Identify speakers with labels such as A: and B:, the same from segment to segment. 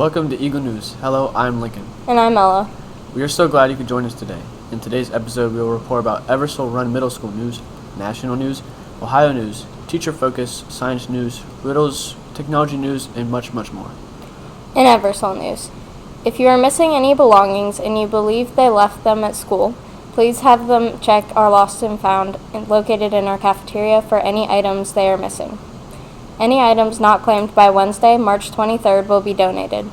A: Welcome to Eagle News. Hello, I'm Lincoln.
B: And I'm Ella.
A: We are so glad you could join us today. In today's episode, we will report about Eversole Run Middle School news, national news, Ohio news, teacher focus, science news, riddles, technology news, and much, much more.
B: In Eversole news, if you are missing any belongings and you believe they left them at school, please have them check our Lost and Found located in our cafeteria for any items they are missing. Any items not claimed by Wednesday, March 23rd will be donated.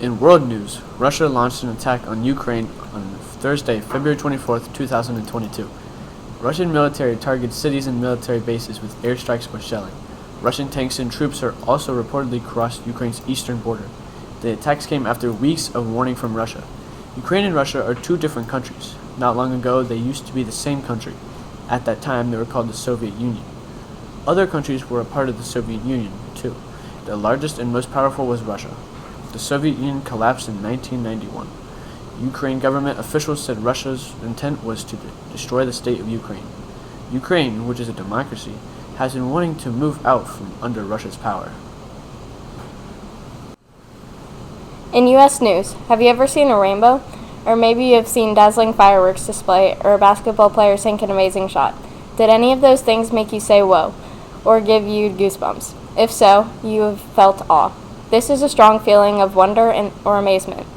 A: In world news, Russia launched an attack on Ukraine on Thursday, February 24th, 2022. Russian military targeted cities and military bases with airstrikes or shelling. Russian tanks and troops are also reportedly crossed Ukraine's eastern border. The attacks came after weeks of warning from Russia. Ukraine and Russia are two different countries. Not long ago, they used to be the same country. At that time, they were called the Soviet Union. Other countries were a part of the Soviet Union, too. The largest and most powerful was Russia. The Soviet Union collapsed in 1991. Ukraine government officials said Russia's intent was to destroy the state of Ukraine. Ukraine, which is a democracy, has been wanting to move out from under Russia's power.
B: In U.S. news, have you ever seen a rainbow? Or maybe you have seen dazzling fireworks display or a basketball player sink an amazing shot. Did any of those things make you say whoa, or give you goosebumps? If so, you have felt awe. This is a strong feeling of wonder or amazement.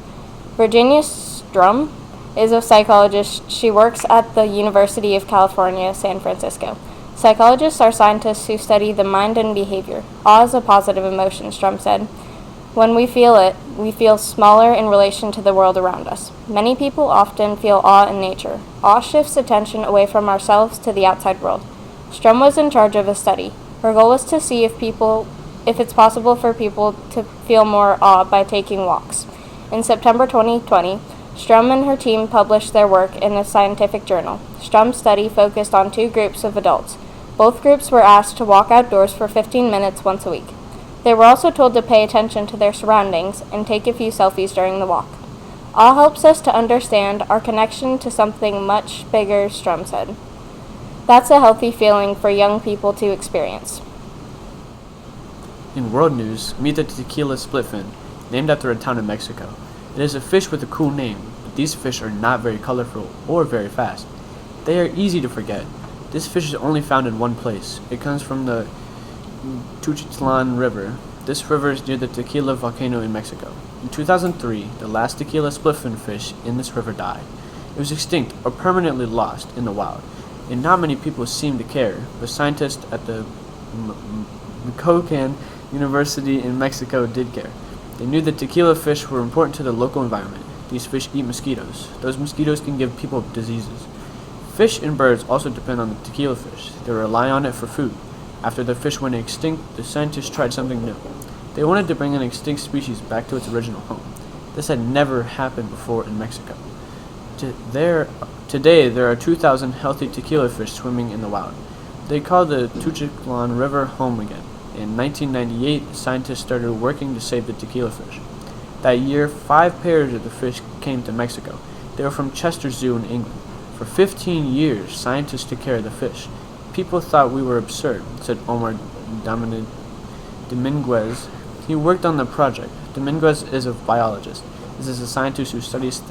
B: Virginia Strum is a psychologist. She works at the University of California, San Francisco. Psychologists are scientists who study the mind and behavior. Awe is a positive emotion, Strum said. When we feel it, we feel smaller in relation to the world around us. Many people often feel awe in nature. Awe shifts attention away from ourselves to the outside world. Strum was in charge of a study. Her goal was to see if it's possible for people to feel more awe by taking walks. In September 2020, Strum and her team published their work in a scientific journal. Strum's study focused on two groups of adults. Both groups were asked to walk outdoors for 15 minutes once a week. They were also told to pay attention to their surroundings and take a few selfies during the walk. Awe helps us to understand our connection to something much bigger, Strum said. That's a healthy feeling for young people to experience.
A: In world news, meet the Tequila Spliffin, named after a town in Mexico. It is a fish with a cool name, but these fish are not very colorful or very fast. They are easy to forget. This fish is only found in one place. It comes from the Tuxtlan River. This river is near the Tequila volcano in Mexico. In 2003, the last Tequila Spliffin fish in this river died. It was extinct or permanently lost in the wild, and not many people seem to care, but scientists at the Michoacan University in Mexico did care. They knew that tequila fish were important to the local environment. These fish eat mosquitoes. Those mosquitoes can give people diseases. Fish and birds also depend on the tequila fish. They rely on it for food. After the fish went extinct, the scientists tried something new. They wanted to bring an extinct species back to its original home. This had never happened before in Mexico. Today, there are 2,000 healthy tequila fish swimming in the wild. They call the Tuxtlan River home again. In 1998, scientists started working to save the tequila fish. That year, 5 pairs of the fish came to Mexico. They were from Chester Zoo in England. For 15 years, scientists took care of the fish. People thought we were absurd, said Omar Dominguez. He worked on the project. Dominguez is a biologist. This is a scientist who studies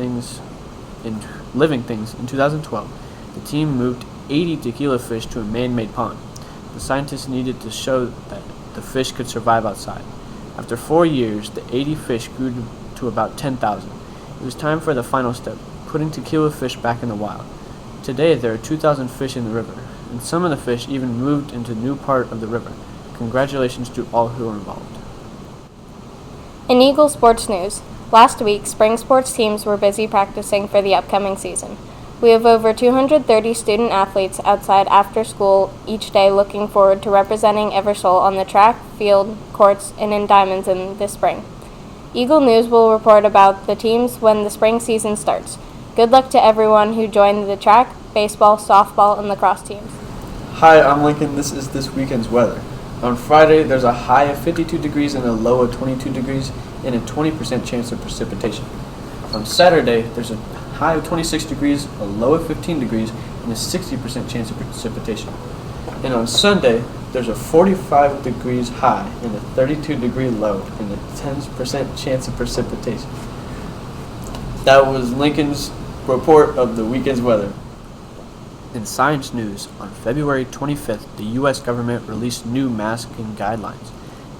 A: living things. In 2012, the team moved 80 tequila fish to a man-made pond. The scientists needed to show that the fish could survive outside. After 4 years, the 80 fish grew to about 10,000. It was time for the final step, putting tequila fish back in the wild. Today, there are 2,000 fish in the river, and some of the fish even moved into a new part of the river. Congratulations to all who are involved.
B: In Eagle sports news, last week, spring sports teams were busy practicing for the upcoming season. We have over 230 student athletes outside after school each day looking forward to representing Eversole on the track, field, courts, and in diamonds in this spring. Eagle News will report about the teams when the spring season starts. Good luck to everyone who joined the track, baseball, softball, and lacrosse teams.
A: Hi, I'm Lincoln. This is this weekend's weather. On Friday, there's a high of 52 degrees and a low of 22 degrees and a 20% chance of precipitation. On Saturday, there's a high of 26 degrees, a low of 15 degrees, and a 60% chance of precipitation. And on Sunday, There's a 45 degrees high and a 32-degree low and a 10% chance of precipitation. That was Lincoln's report of the weekend's weather. In science news, on February 25th, the U.S. government released new masking guidelines.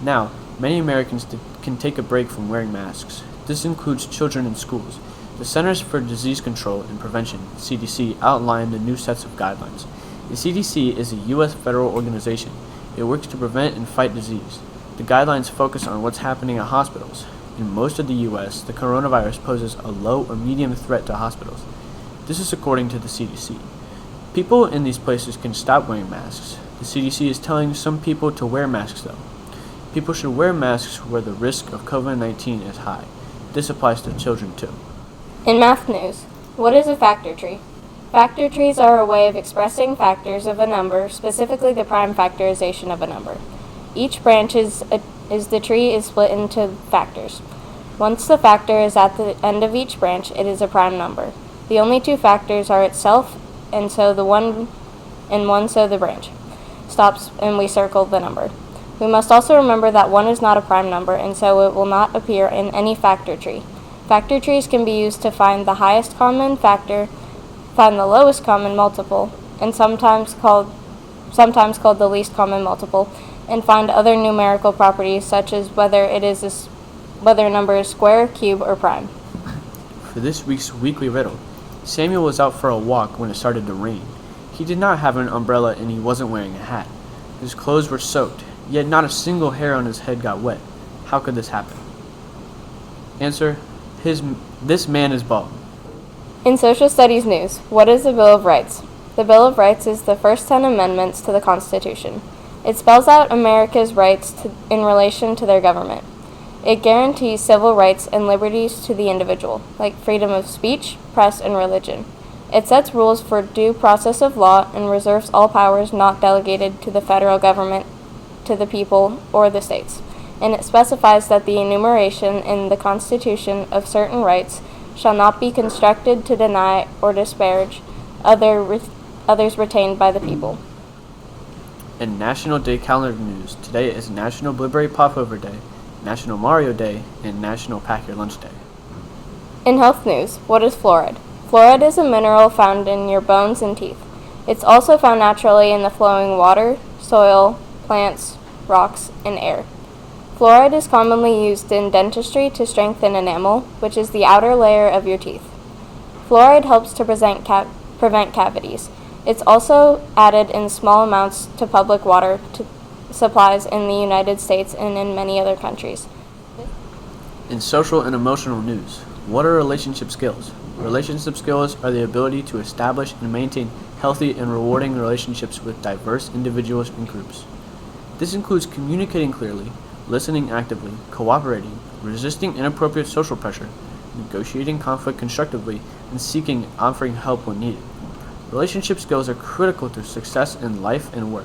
A: Now, many Americans can take a break from wearing masks. This includes children in schools. The Centers for Disease Control and Prevention, CDC, outlined the new sets of guidelines. The CDC is a U.S. federal organization. It works to prevent and fight disease. The guidelines focus on what's happening at hospitals. In most of the U.S., the coronavirus poses a low or medium threat to hospitals. This is according to the CDC. People in these places can stop wearing masks. The CDC is telling some people to wear masks, though. People should wear masks where the risk of COVID-19 is high. This applies to children, too.
B: In math news, what is a factor tree? Factor trees are a way of expressing factors of a number, specifically the prime factorization of a number. Each branch the tree is split into factors. Once the factor is at the end of each branch, it is a prime number. The only two factors are itself, and so the one so the branch stops and we circle the number. We must also remember that 1 is not a prime number, and so it will not appear in any factor tree. Factor trees can be used to find the highest common factor, find the lowest common multiple, and sometimes called the least common multiple, and find other numerical properties such as whether a number is square, cube, or prime.
A: For this week's weekly riddle, Samuel was out for a walk when it started to rain. He did not have an umbrella and he wasn't wearing a hat. His clothes were soaked, yet not a single hair on his head got wet. How could this happen? Answer: this man is bald.
B: In social studies news, what is the Bill of Rights? The Bill of Rights is the first 10 amendments to the Constitution. It spells out America's rights in relation to their government. It guarantees civil rights and liberties to the individual, like freedom of speech, press, and religion. It sets rules for due process of law and reserves all powers not delegated to the federal government, to the people, or the states. And it specifies that the enumeration in the Constitution of certain rights shall not be constructed to deny or disparage others retained by the people.
A: In National Day calendar news, today is National Blueberry Popover Day, National Mario Day, and National Pack Your Lunch Day.
B: In health news, what is fluoride? Fluoride is a mineral found in your bones and teeth. It's also found naturally in the flowing water, soil, plants, rocks, and air. Fluoride is commonly used in dentistry to strengthen enamel, which is the outer layer of your teeth. Fluoride helps to prevent cavities. It's also added in small amounts to public water supplies in the United States and in many other countries.
A: In social and emotional news, what are relationship skills? Relationship skills are the ability to establish and maintain healthy and rewarding relationships with diverse individuals and groups. This includes communicating clearly, listening actively, cooperating, resisting inappropriate social pressure, negotiating conflict constructively, and offering help when needed. Relationship skills are critical to success in life and work.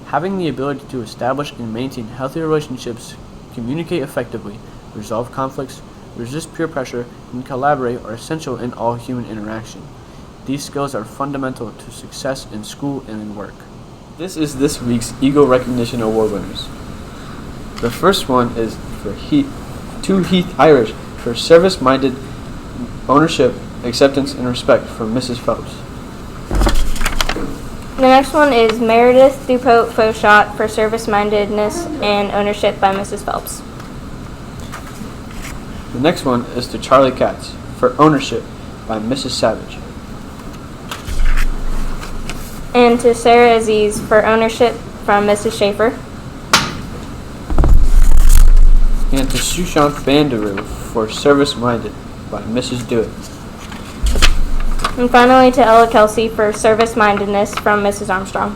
A: Having the ability to establish and maintain healthy relationships, communicate effectively, resolve conflicts, resist peer pressure, and collaborate are essential in all human interaction. These skills are fundamental to success in school and in work. This is this week's Eagle Recognition Award winners. The first one is for Heath Irish for service-minded ownership, acceptance, and respect from Mrs. Phelps.
B: The next one is Meredith Dupote Fauchot for service-mindedness and ownership by Mrs. Phelps.
A: The next one is to Charlie Katz for ownership by Mrs. Savage.
B: And to Sarah Aziz for ownership from Mrs. Schaefer.
A: And to Sushant Vanderu for service-minded by Mrs. Dewitt.
B: And finally to Ella Kelsey for service-mindedness from Mrs. Armstrong.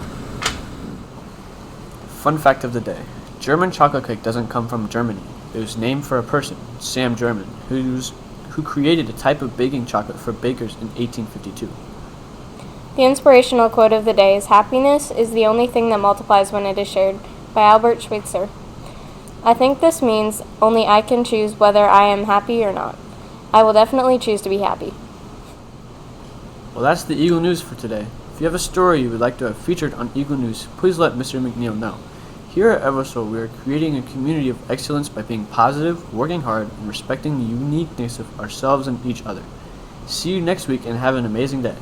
A: Fun fact of the day. German chocolate cake doesn't come from Germany. It was named for a person, Sam German, who created a type of baking chocolate for bakers in 1852.
B: The inspirational quote of the day is, "Happiness is the only thing that multiplies when it is shared," by Albert Schweitzer. I think this means only I can choose whether I am happy or not. I will definitely choose to be happy.
A: Well, that's the Eagle News for today. If you have a story you would like to have featured on Eagle News, please let Mr. McNeil know. Here at Eversoul, we are creating a community of excellence by being positive, working hard, and respecting the uniqueness of ourselves and each other. See you next week and have an amazing day.